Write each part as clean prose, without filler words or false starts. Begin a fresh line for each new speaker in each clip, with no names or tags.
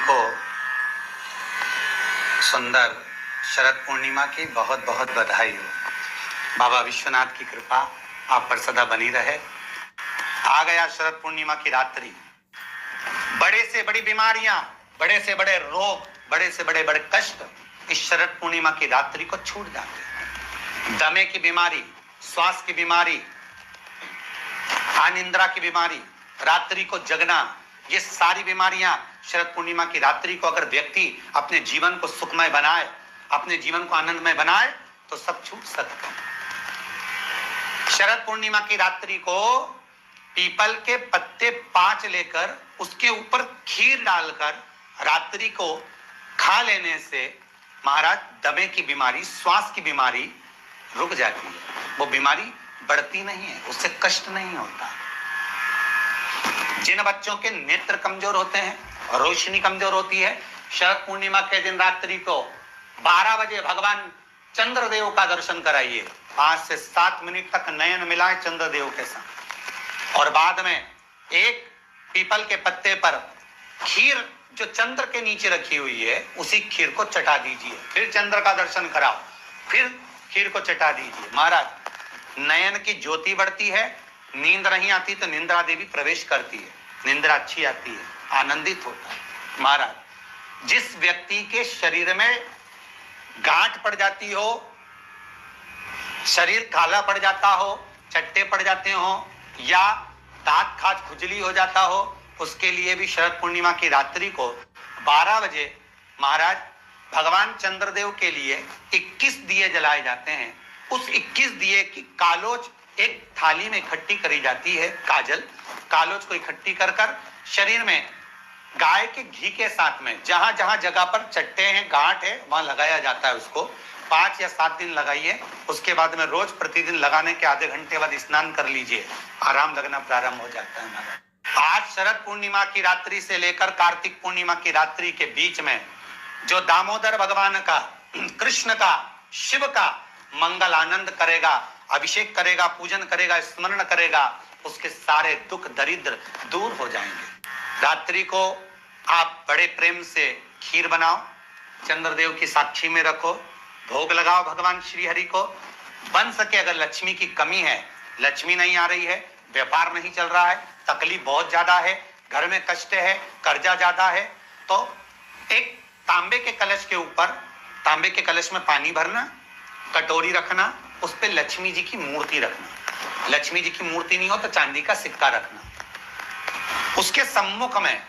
को सुंदर शरद पूर्णिमा की बहुत बहुत बधाई हो। बाबा विश्वनाथ की कृपा आप पर सदा बनी रहे। आ गया शरद पूर्णिमा की रात्रि। बड़े से बड़ी बीमारियां, बड़े से बड़े रोग, बड़े से बड़े बड़े कष्ट इस शरद पूर्णिमा की रात्रि को छूट जाते हैं। दमे की बीमारी, श्वास की बीमारी, अनिद्रा की बीमारी, रात्रि को जगना, ये सारी बीमारियां शरद पूर्णिमा की रात्रि को अगर व्यक्ति अपने जीवन को सुखमय बनाए, अपने जीवन को आनंदमय बनाए तो सब छूट सकते हैं। शरद पूर्णिमा की रात्रि को पीपल के पत्ते 5 लेकर उसके ऊपर खीर डालकर रात्रि को खा लेने से महाराज दमे की बीमारी, श्वास की बीमारी रुक जाती है। वो बीमारी बढ़ती नहीं है, उससे कष्ट नहीं होता। जिन बच्चों के नेत्र कमजोर होते हैं, रोशनी कमजोर होती है, शरद पूर्णिमा के दिन रात्रि को 12 बजे भगवान चंद्रदेव का दर्शन कराइए। 5 से 7 मिनट तक नयन मिलाए चंद्रदेव के साथ और बाद में एक पीपल के पत्ते पर खीर जो चंद्र के नीचे रखी हुई है उसी खीर को चटा दीजिए। फिर चंद्र का दर्शन कराओ, फिर खीर को चटा दीजिए। महाराज नयन की ज्योति बढ़ती है, नींद नहीं आती तो निंद्रा देवी प्रवेश करती है, निंद्रा अच्छी आती है, आनंदित होता है। महाराज जिस व्यक्ति के शरीर में गांठ पड़ जाती हो, शरीर काला पड़ जाता हो, चट्टे पड़ जाते हो या दांत खाज खुजली हो जाता हो, उसके लिए भी शरद पूर्णिमा की रात्रि को 12 बजे महाराज भगवान चंद्रदेव के लिए 21 दिए जलाए जाते हैं। उस 21 दिए की कालोज एक थाली में इकट्ठी करी जाती है। कालोज को इकट्ठी कर शरीर में गाय के घी के साथ में जहां जहां जगह पर चट्टे हैं, गांठ है, वहां लगाया जाता है। उसको 5 या 7 दिन लगाइए। उसके बाद में रोज प्रतिदिन लगाने के आधे घंटे बाद स्नान कर लीजिए, आराम लगना प्रारंभ हो जाता है। आज शरद पूर्णिमा की रात्रि से लेकर कार्तिक पूर्णिमा की रात्रि के बीच में जो दामोदर भगवान का, कृष्ण का, शिव का मंगल आनंद करेगा, अभिषेक करेगा, पूजन करेगा, स्मरण करेगा, उसके सारे दुख दरिद्र दूर हो जाएंगे। रात्रि को आप बड़े प्रेम से खीर बनाओ, चंद्रदेव की साक्षी में रखो, भोग लगाओ भगवान श्री हरि को। बन सके अगर लक्ष्मी की कमी है, लक्ष्मी नहीं आ रही है, व्यापार नहीं चल रहा है, तकलीफ बहुत ज्यादा है, घर में कष्ट है, कर्जा ज्यादा है, तो एक तांबे के कलश के ऊपर, तांबे के कलश में पानी भरना, कटोरी रखना, उस पे लक्ष्मी जी की मूर्ति रखना। लक्ष्मी जी की मूर्ति नहीं हो तो चांदी का सिक्का रखना। उसके सम्मुख में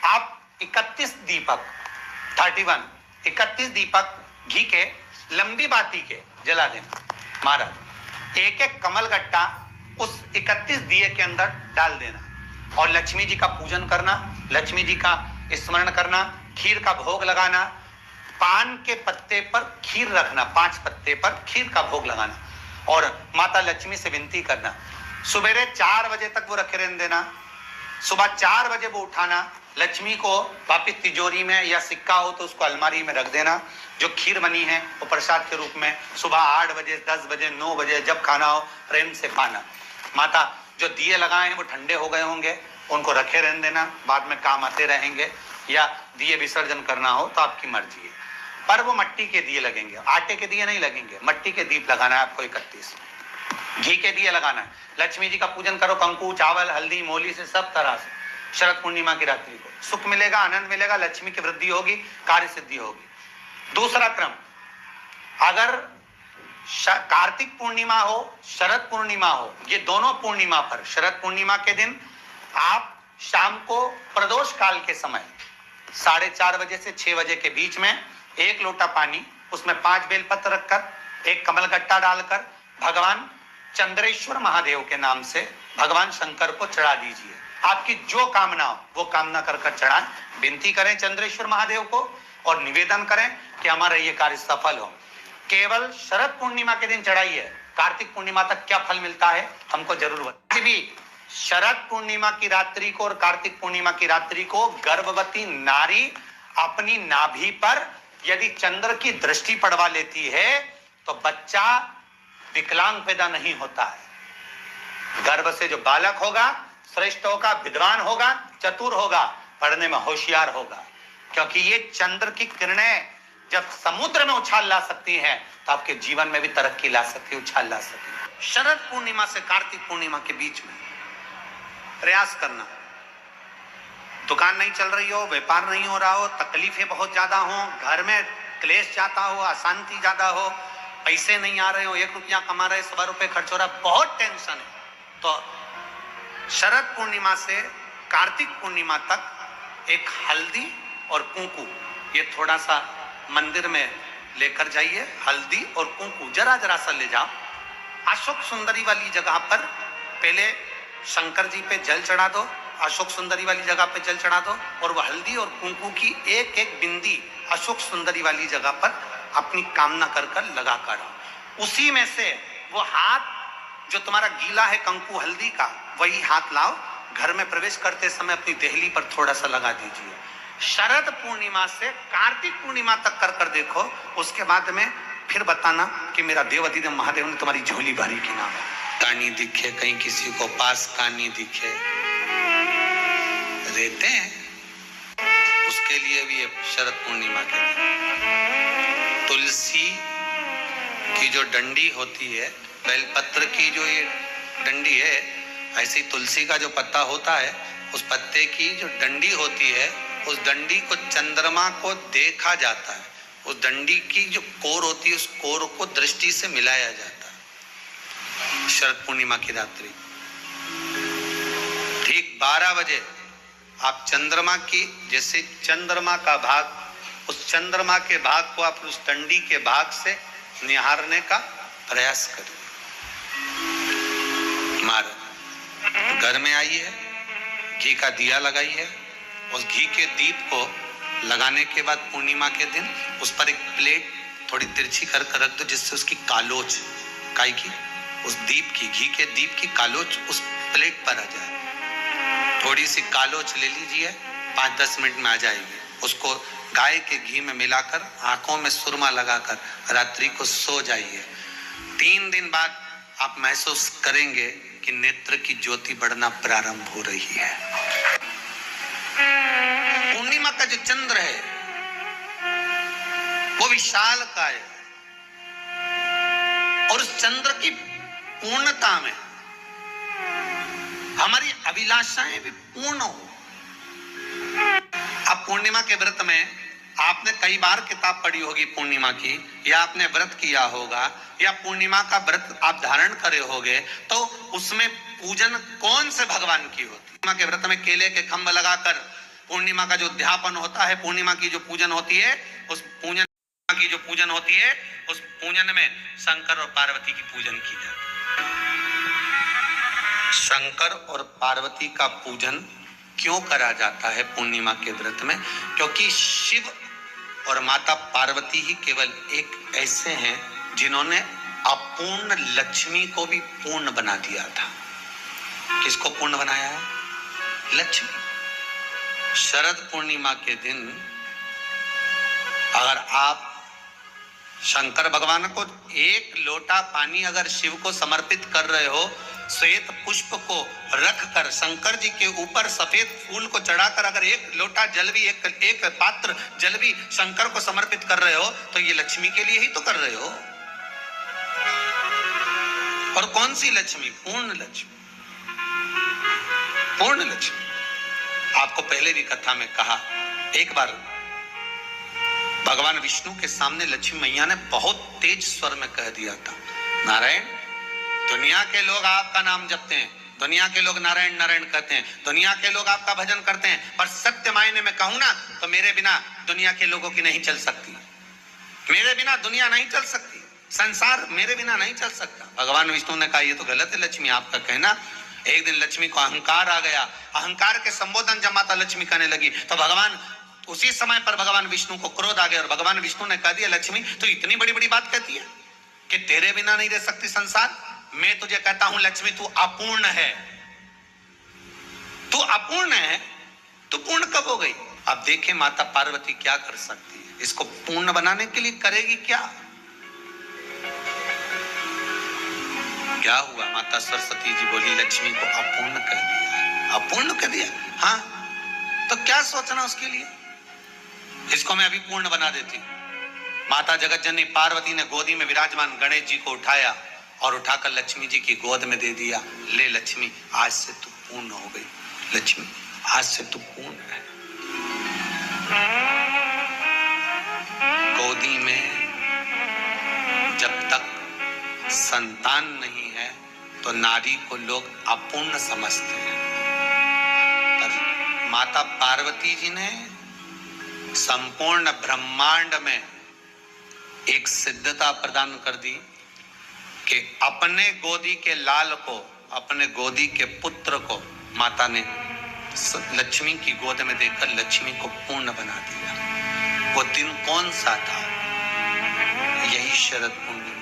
आप 31 दीपक घी के लंबी बाती के जला देना। महाराज एक एक कमल गट्टा उस 31 दिए के अंदर डाल देना और लक्ष्मी जी का पूजन करना, लक्ष्मी जी का स्मरण करना, खीर का भोग लगाना, पान के पत्ते पर खीर रखना, 5 पत्ते पर खीर का भोग लगाना और माता लक्ष्मी से विनती करना। सुबेरे 4 बजे तक वो रखे रहने देना, सुबह 4 बजे वो उठाना, लक्ष्मी को वापिस तिजोरी में या सिक्का हो तो उसको अलमारी में रख देना। जो खीर बनी है वो प्रसाद के रूप में सुबह 8 बजे, 10 बजे, 9 बजे जब खाना हो प्रेम से खाना। माता जो दिए लगाए हैं वो ठंडे हो गए होंगे, उनको रखे रहने देना, बाद में काम आते रहेंगे, या दिए विसर्जन करना हो तो आपकी मर्जी है। पर वो मट्टी के दिए लगेंगे, आटे के दिए नहीं लगेंगे, मट्टी के दीप लगाना है आपको। 31 घी के दिए लगाना है। लक्ष्मी जी का पूजन करो, कंकु, चावल, हल्दी, मोली से, सब तरह से। शरद पूर्णिमा की रात्रि को सुख मिलेगा, आनंद मिलेगा, लक्ष्मी की वृद्धि होगी, कार्य सिद्धि होगी। दूसरा क्रम, अगर कार्तिक पूर्णिमा हो, शरद पूर्णिमा हो, ये दोनों पूर्णिमा पर शरद पूर्णिमा के दिन आप शाम को प्रदोष काल के समय 4:30 बजे से 6 बजे के बीच में 1 लोटा पानी, उसमें 5 बेलपत्र रखकर, एक कमल गट्टा डालकर भगवान चंद्रेश्वर महादेव के नाम से भगवान शंकर को चढ़ा दीजिए। आपकी जो कामना हो वो कामना कर चढ़ाएं, विनती करें चंद्रेश्वर महादेव को और निवेदन करें कि हमारा ये कार्य सफल हो। केवल शरद पूर्णिमा के दिन चढ़ाइए, कार्तिक पूर्णिमा तक क्या फल मिलता है हमको जरूर बताइए। भी शरद पूर्णिमा की रात्रि को और कार्तिक पूर्णिमा की रात्रि को गर्भवती नारी अपनी नाभि पर यदि चंद्र की दृष्टि पड़वा लेती है तो बच्चा विकलांग पैदा नहीं होता है। गर्भ से जो बालक होगा श्रेष्ठ होगा, विद्वान होगा, चतुर होगा, पढ़ने में होशियार होगा क्योंकि ये चंद्र की किरणें जब समुद्र में उछाल ला सकती हैं तो आपके जीवन में भी तरक्की ला सकती है, उछाल ला सकती है। शरद पूर्णिमा से कार्तिक पूर्णिमा के बीच में प्रयास करना। दुकान नहीं चल रही हो, व्यापार नहीं हो रहा हो, तकलीफें बहुत ज्यादा हो, घर में क्लेश जाता हो, अशांति ज्यादा हो, पैसे नहीं आ रहे हो, 1 रुपया कमा रहे 100 रुपए खर्च हो रहा, बहुत टेंशन है, तो शरद पूर्णिमा से कार्तिक पूर्णिमा तक एक हल्दी और कुंकू ये थोड़ा सा मंदिर में लेकर जाइए। हल्दी और कुंकू जरा जरा सा ले जाओ। अशोक सुंदरी वाली जगह पर पहले शंकर जी पे जल चढ़ा दो, अशोक सुंदरी वाली जगह पे जल चढ़ा दो, और वह हल्दी और कुंकू की एक एक बिंदी अशोक सुंदरी वाली जगह पर अपनी कामना कर कर लगा कर आओ। उसी में से वो हाथ जो तुम्हारा गीला है कंकु हल्दी का, वही हाथ लाओ, घर में प्रवेश करते समय अपनी देहली पर थोड़ा सा लगा दीजिए। शरद पूर्णिमा से कार्तिक पूर्णिमा तक कर कर देखो, उसके बाद में फिर बताना कि मेरा देव अधिदेव महादेव ने तुम्हारी झोली भरी की ना। कानी दिखे कहीं किसी को पास कानी दिखे, रहते हैं उसके लिए भी शरद पूर्णिमा के दिन तुलसी की जो डंडी होती है, बेलपत्र की जो ये डंडी है, ऐसी तुलसी का जो पत्ता होता है, उस पत्ते की जो डंडी होती है, उस डंडी को चंद्रमा को देखा जाता है, उस डंडी की जो कोर होती है, उस कोर को दृष्टि से मिलाया जाता है। शरद पूर्णिमा की रात्रि ठीक 12 बजे आप चंद्रमा की, जैसे चंद्रमा का भाग, उस चंद्रमा के भाग को आप उस डंडी के भाग से निहारने का प्रयास करें। हमारे घर में आई है, घी का दिया लगाई है, उस घी के दीप को लगाने के बाद पूर्णिमा के दिन उस पर एक प्लेट थोड़ी तिरछी कर कर रख दो, जिससे उसकी कालोच काई की, उस दीप की, घी के दीप की कालोच उस प्लेट पर आ जाए। थोड़ी सी कालोच ले लीजिए, 5-10 मिनट में आ जाएगी। उसको गाय के घी में मिलाकर आंखों में सुरमा लगाकर रात्रि को सो जाइए। 3 दिन बाद आप महसूस करेंगे कि नेत्र की ज्योति बढ़ना प्रारंभ हो रही है। पूर्णिमा का जो चंद्र है वो विशाल का है, और उस चंद्र की पूर्णता में हमारी अभिलाषाएं भी पूर्ण हो। अब पूर्णिमा के व्रत में आपने कई बार किताब पढ़ी होगी पूर्णिमा की, या आपने व्रत किया होगा, या पूर्णिमा का व्रत आप धारण करे होगे, तो उसमें पूजन कौन से भगवान की होती है? पूर्णिमा के व्रत में केले के खंभ लगाकर पूर्णिमा का जो अध्यापन होता है, पूर्णिमा की जो पूजन होती है, उस पूजन उस पूजन में शंकर और पार्वती की पूजन की जाती है। शंकर और पार्वती का पूजन क्यों करा जाता है पूर्णिमा के व्रत में? क्योंकि शिव और माता पार्वती ही केवल एक ऐसे हैं जिन्होंने अपूर्ण लक्ष्मी को भी पूर्ण बना दिया था। किसको पूर्ण बनाया है? लक्ष्मी। शरद पूर्णिमा के दिन अगर आप शंकर भगवान को 1 लोटा पानी अगर शिव को समर्पित कर रहे हो, श्वेत पुष्प को रखकर शंकर जी के ऊपर सफेद फूल को चढ़ाकर अगर 1 लोटा जल भी, एक पात्र जल भी शंकर को समर्पित कर रहे हो, तो ये लक्ष्मी के लिए ही तो कर रहे हो। और कौन सी लक्ष्मी? पूर्ण लक्ष्मी। पूर्ण लक्ष्मी। आपको पहले भी कथा में कहा, एक बार भगवान विष्णु के सामने लक्ष्मी मैया ने बहुत तेज स्वर में कह दिया था, नारायण, दुनिया के लोग आपका नाम जपते हैं, दुनिया के लोग नारायण नारायण कहते हैं, दुनिया के लोग आपका भजन करते हैं, पर सत्य मायने में कहूं ना तो मेरे बिना दुनिया के लोगों की नहीं चल सकती, मेरे बिना दुनिया नहीं चल सकती, संसार मेरे बिना नहीं चल सकता। भगवान विष्णु ने कहा, ये तो गलत है लक्ष्मी आपका कहना। एक दिन लक्ष्मी को अहंकार आ गया, अहंकार के संबोधन जब माता लक्ष्मी कहने लगी तो भगवान, उसी समय पर भगवान विष्णु को क्रोध आ गया और भगवान विष्णु ने कह दिया, लक्ष्मी तो इतनी बड़ी बड़ी बात कहती है कि तेरे बिना नहीं रह सकती संसार। मैं तुझे कहता हूं लक्ष्मी, तू अपूर्ण है, तू अपूर्ण है, तू पूर्ण कब हो गई? अब देखें माता पार्वती क्या कर सकती है, इसको पूर्ण बनाने के लिए करेगी क्या? क्या हुआ? माता सरस्वती जी बोली, लक्ष्मी को अपूर्ण कह दिया। अपूर्ण कह दिया? हाँ, तो क्या सोचना उसके लिए? इसको मैं अभी पूर्ण बना देती हूँ। माता जगत जननी पार्वती ने गोदी में विराजमान गणेश जी को उठाया और उठाकर लक्ष्मी जी की गोद में दे दिया। ले लक्ष्मी, आज से तू पूर्ण हो गई। लक्ष्मी, आज से तू पूर्ण है। गोदी में जब तक संतान नहीं है तो नारी को लोग अपूर्ण समझते हैं। पर माता पार्वती जी ने संपूर्ण ब्रह्मांड में एक सिद्धता प्रदान कर दी कि अपने गोदी के लाल को, अपने गोदी के पुत्र को माता ने लक्ष्मी की गोद में देकर लक्ष्मी को पूर्ण बना दिया। वो दिन कौन सा था? यही शरद पूर्णिमा।